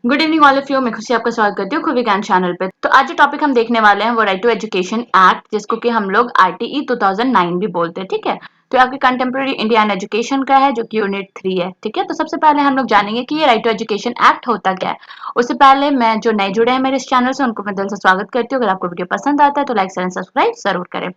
Good evening all of you. मैं खुशी आपका स्वागत करती हूँ खुशी ज्ञान चैनल पे। तो आज जो टॉपिक हम देखने वाले हैं वो राइट टू एजुकेशन एक्ट, जिसको कि हम लोग आरटीई 2009 भी बोलते हैं। ठीक है, तो आपके कंटेम्प्रेरी इंडियन एजुकेशन का है, जो कि यूनिट 3 है। ठीक है, तो सबसे पहले हम लोग जानेंगे कि ये राइट टू एजुकेशन एक्ट होता क्या है। उससे पहले मैं जो नए जुड़े हैं मेरे इस चैनल से, उनको मैं दिल से स्वागत करती हूँ। अगर आपको वीडियो पसंद आता है तो लाइक शेयर सब्सक्राइब जरूर करें।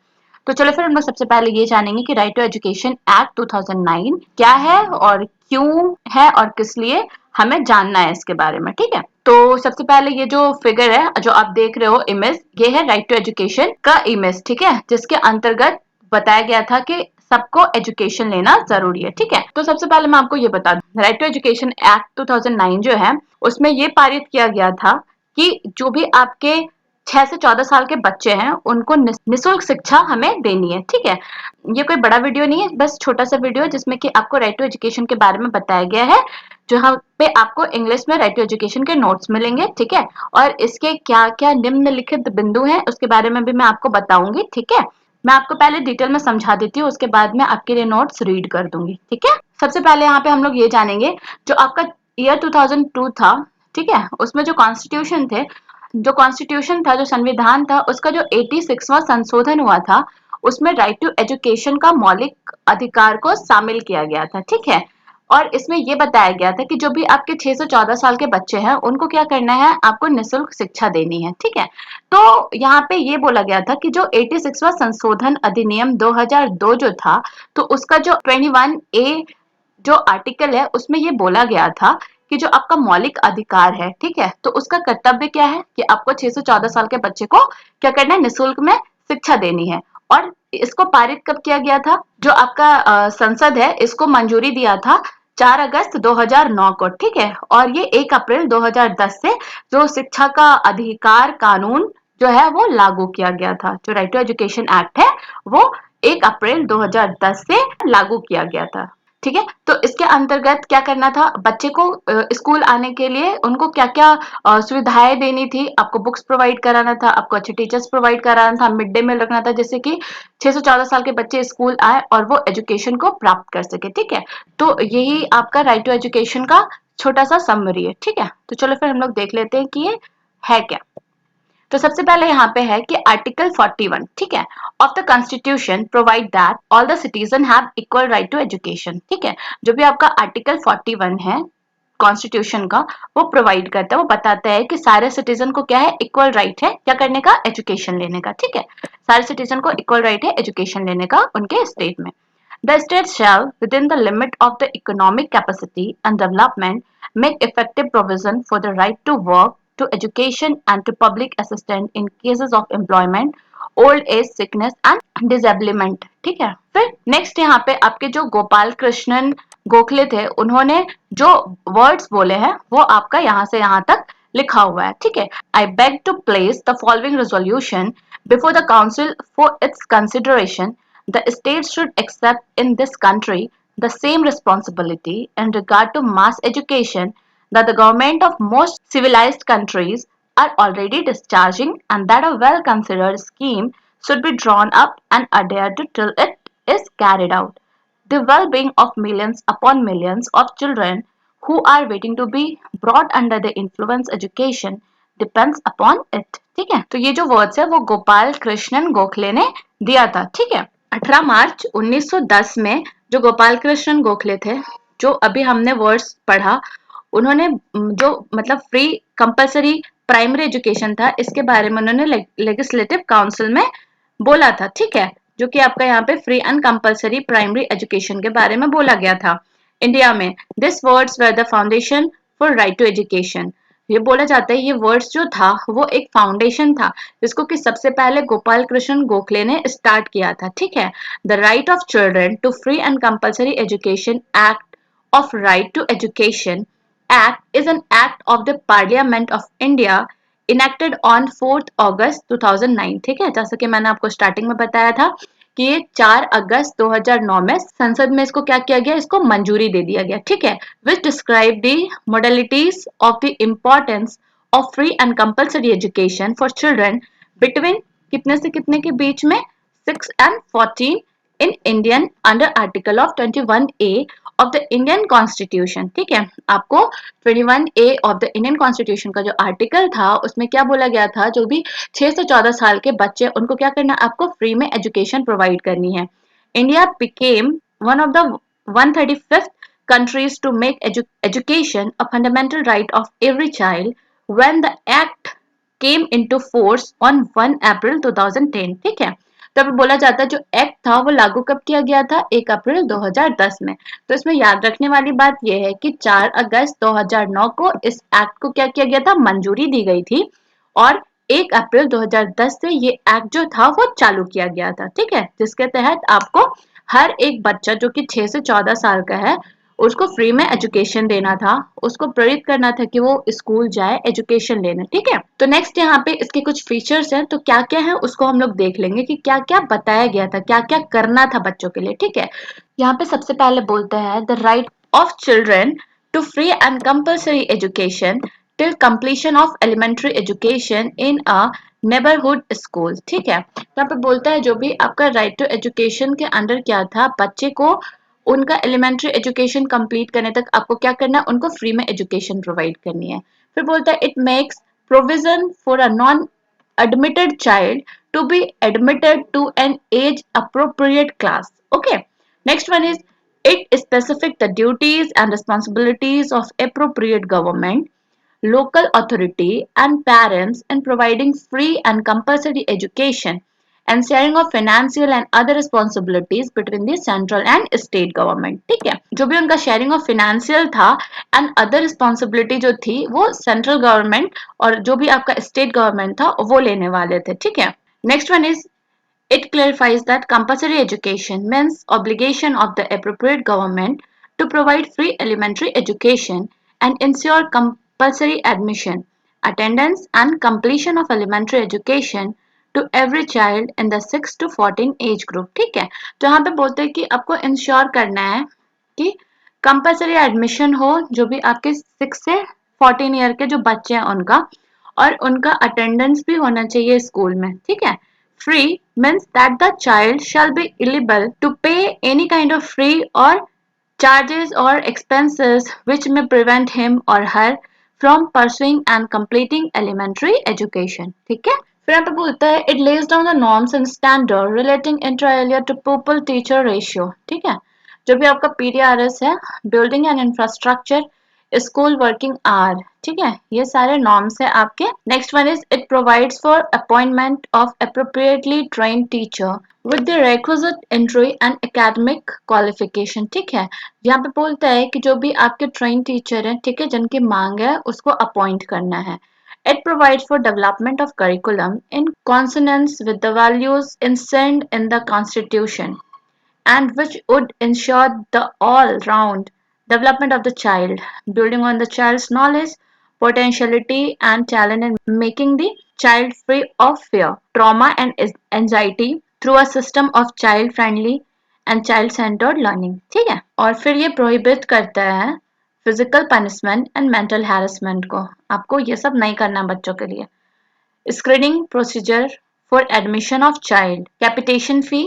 तो चलो फिर हम लोग सबसे पहले ये जानेंगे कि राइट टू एजुकेशन एक्ट 2009 क्या है और क्यों है और किस लिए हमें जानना है इसके बारे में। ठीक है, तो सबसे पहले ये जो फिगर है जो आप देख रहे हो इमेज, ये है राइट टू एजुकेशन का इमेज। ठीक है, जिसके अंतर्गत बताया गया था कि सबको एजुकेशन लेना जरूरी है। ठीक है, तो सबसे पहले मैं आपको ये बता दूं, राइट टू एजुकेशन एक्ट 2009 जो है उसमें ये पारित किया गया था कि जो भी आपके 6 से 14 साल के बच्चे हैं उनको निःशुल्क शिक्षा हमें देनी है। ठीक है, ये कोई बड़ा वीडियो नहीं है, बस छोटा सा वीडियो है जिसमें कि आपको राइट टू एजुकेशन के बारे में बताया गया है। जहाँ पे आपको इंग्लिश में राइट टू एजुकेशन के नोट्स मिलेंगे। ठीक है, और इसके क्या क्या निम्नलिखित बिंदु हैं उसके बारे में भी मैं आपको बताऊंगी। ठीक है, मैं आपको पहले डिटेल में समझा देती हूँ, उसके बाद में आपके लिए नोट्स रीड कर दूंगी। ठीक है, सबसे पहले यहाँ पे हम लोग ये जानेंगे जो आपका ईयर 2002 था। ठीक है, उसमें जो कॉन्स्टिट्यूशन था, जो संविधान था, उसका जो 86वां संशोधन हुआ था, उसमें राइट टू एजुकेशन का मौलिक अधिकार को शामिल किया गया था। ठीक है, और इसमें यह बताया गया था कि जो भी आपके 6 से 14 साल के बच्चे हैं उनको क्या करना है, आपको निःशुल्क शिक्षा देनी है। ठीक है, तो यहाँ पे ये बोला गया था कि जो 86वां संशोधन अधिनियम 2002 जो था, तो उसका जो 21A जो आर्टिकल है उसमें ये बोला गया था कि जो आपका मौलिक अधिकार है, ठीक है, तो उसका कर्तव्य क्या है कि आपको 6 से 14 साल के बच्चे को क्या करना है, निःशुल्क में शिक्षा देनी है। और इसको पारित कब किया गया था, जो आपका संसद है इसको मंजूरी दिया था 4 अगस्त 2009 को। ठीक है, और ये 1 अप्रैल 2010 से जो शिक्षा का अधिकार कानून जो है वो लागू किया गया था। जो राइट टू एजुकेशन एक्ट है वो 1 अप्रैल 2010 से लागू किया गया था। ठीक है, तो इसके अंतर्गत क्या करना था, बच्चे को स्कूल आने के लिए उनको क्या क्या सुविधाएं देनी थी। आपको बुक्स प्रोवाइड कराना था, आपको अच्छे टीचर्स प्रोवाइड कराना था, मिड डे मील रखना था, जिससे कि 6 से 14 साल के बच्चे स्कूल आए और वो एजुकेशन को प्राप्त कर सके। ठीक है, तो यही आपका राइट टू एजुकेशन का छोटा सा समरी है। ठीक है, तो चलो फिर हम लोग देख लेते हैं कि ये है क्या। तो सबसे पहले यहाँ पे है कि आर्टिकल 41, ठीक है, of the constitution provide that all the citizen have equal right to education. ठीक है, जो भी आपका आर्टिकल 41 है कॉन्स्टिट्यूशन का, वो प्रोवाइड करता है, वो बताता है कि सारे सिटीजन को क्या है, इक्वल राइट है क्या करने का, एजुकेशन लेने का। ठीक है, सारे सिटीजन को इक्वल राइट है एजुकेशन लेने का उनके स्टेट में। The states shall, within the limit of the economic capacity and development, make effective provision for the right to work, to education and to public assistance in cases of employment, old age, sickness and disablement। ठीक है, फिर next यहाँ पे आपके जो गोपाल कृष्णन गोखले थे, उन्होंने जो वर्ड्स बोले हैं वो आपका यहाँ से यहाँ तक लिखा हुआ है। ठीक है, I beg to place the following resolution before the council for its consideration. The states should accept in this country the same responsibility in regard to mass education that the government of most civilized countries are already discharging, and that a well considered scheme should be drawn up and adhered to till it is carried out. The well being of millions upon millions of children who are waiting to be brought under the influence education depends upon it। ठीक है, तो ये जो words है वो गोपाल कृष्णन गोखले ने दिया था। ठीक है, 18 मार्च 1910 में जो गोपाल कृष्णन गोखले थे, जो अभी हमने वर्ड्स पढ़ा, उन्होंने जो मतलब फ्री कंपलसरी प्राइमरी एजुकेशन था, इसके बारे में उन्होंने लेजिस्लेटिव काउंसिल में बोला था। ठीक है, जो कि आपका यहाँ पे free and compulsory primary education के बारे में बोला गया था इंडिया में। This words were the foundation for right to education. ये बोला जाता है ये वर्ड्स जो था वो एक फाउंडेशन था जिसको कि सबसे पहले गोपाल कृष्ण गोखले ने स्टार्ट किया था। ठीक है, the right of children to free and compulsory education act of right to education act is an act of the parliament of India enacted on 4 August 2009। ठीक है, जैसा कि मैंने आपको स्टार्टिंग में बताया था कि ये 4 अगस्त 2009 में संसद में इसको क्या किया गया, इसको मंजूरी दे दिया गया। ठीक है, विच describe the modalities of the importance of free and compulsory education for children between कितने से कितने के बीच में, 6 and 14 in Indian under Article of 21A of the Indian constitution. ठीक है, आपको 21A of the Indian constitution का जो आर्टिकल था उसमें क्या बोला गया था, जो भी 6 से 14 साल के बच्चे उनको क्या करना, आपको फ्री में एजुकेशन प्रोवाइड करनी है। India became one of the 135th countries to make education a fundamental right of every child when the act came into force on 1 अप्रैल 2010। ठीक है, तो अभी बोला जाता है जो एक्ट था वो लागू कब किया गया था, 1 अप्रैल 2010 में। तो इसमें याद रखने वाली बात यह है कि 4 अगस्त 2009 को इस एक्ट को क्या किया गया था, मंजूरी दी गई थी और 1 अप्रैल 2010 से ये एक्ट जो था वो चालू किया गया था। ठीक है, जिसके तहत आपको हर एक बच्चा जो कि 6 से 14 साल का है उसको फ्री में एजुकेशन देना था, उसको प्रेरित करना था कि वो स्कूल जाए एजुकेशन लेने। ठीक है, तो नेक्स्ट यहाँ पे इसके कुछ फीचर्स हैं, तो क्या क्या है उसको हम लोग देख लेंगे कि क्या क्या बताया गया था, क्या क्या करना था बच्चों के लिए। ठीक है, यहाँ पे सबसे पहले बोलते हैं the right of children to free and compulsory education till completion of elementary education in a neighbourhood school. ठीक है, तो यहाँ पे बोलता है जो भी आपका राइट टू एजुकेशन के अंडर क्या था, बच्चे को उनका एलिमेंट्री एजुकेशन कंप्लीट करने तक आपको क्या करना है, उनको फ्री में एजुकेशन प्रोवाइड करनी है। फिर बोलता है it makes provision for a non admitted child to be admitted to an age appropriate class. Okay, next one is it specific the duties and responsibilities of appropriate government, local authority and parents in providing free and compulsory education and sharing of financial and other responsibilities between the central and state government। ठीक है, जो भी उनका sharing of financial था and other responsibility जो थी वो central government और जो भी आपका स्टेट गवर्नमेंट था वो लेने वाले थे। ठीक है, next one is it clarifies that compulsory education means obligation of the appropriate government to provide free elementary education and ensure compulsory admission, attendance and completion of elementary education to every child in the 6 to 14 age group। ठीक है, तो यहाँ पे बोलते हैं कि आपको ensure करना है कि कंपलसरी एडमिशन हो जो भी आपके 6 से 14 ईयर के जो बच्चे हैं उनका, और उनका अटेंडेंस भी होना चाहिए स्कूल में। ठीक है, free means that the child shall be eligible to pay any kind of free or charges or expenses which may prevent him or her from pursuing and completing elementary education। ठीक है, फिर यहाँ पे बोलता है it lays down the norms and standard relating inter alia to pupil teacher ratio। ठीक है, जो भी आपका PDRS है, building and infrastructure, school working hour. ठीक है, ये सारे नॉर्म्स है आपके। Next one is it provides for appointment of appropriately trained teacher with the requisite entry and academic qualification. ठीक है, यहाँ पे बोलता है कि जो भी आपके ट्रेन टीचर हैं, ठीक है, जिनकी मांग है उसको अपॉइंट करना है। It provides for development of curriculum in consonance with the values instilled in the Constitution and which would ensure the all-round development of the child, building on the child's knowledge, potentiality, and talent, and making the child free of fear, trauma, and anxiety through a system of child-friendly and child-centered learning। ठीक है, और फिर ये prohibit करता है physical punishment and mental harassment को। आपको ये सब नहीं करना बच्चों के लिए। Screening procedure for admission of child, capitation fee,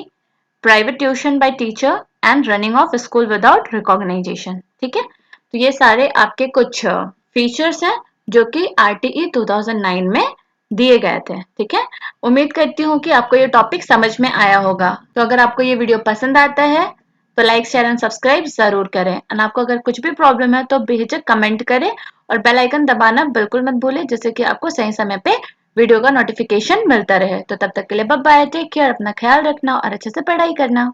private tuition by teacher and running of school without recognisation. ठीक है, तो ये सारे आपके कुछ फीचर्स हैं जो कि RTE 2009 में दिए गए थे। ठीक है, उम्मीद करती हूँ कि आपको ये टॉपिक समझ में आया होगा। तो अगर आपको ये वीडियो पसंद आता है तो लाइक शेयर एंड सब्सक्राइब जरूर करें, और आपको अगर कुछ भी प्रॉब्लम है तो बेहिचक कमेंट करें और बेल आइकन दबाना बिल्कुल मत भूलें, जिससे कि आपको सही समय पे वीडियो का नोटिफिकेशन मिलता रहे। तो तब तक के लिए बाय बाय, टेक केयर, अपना ख्याल रखना और अच्छे से पढ़ाई करना।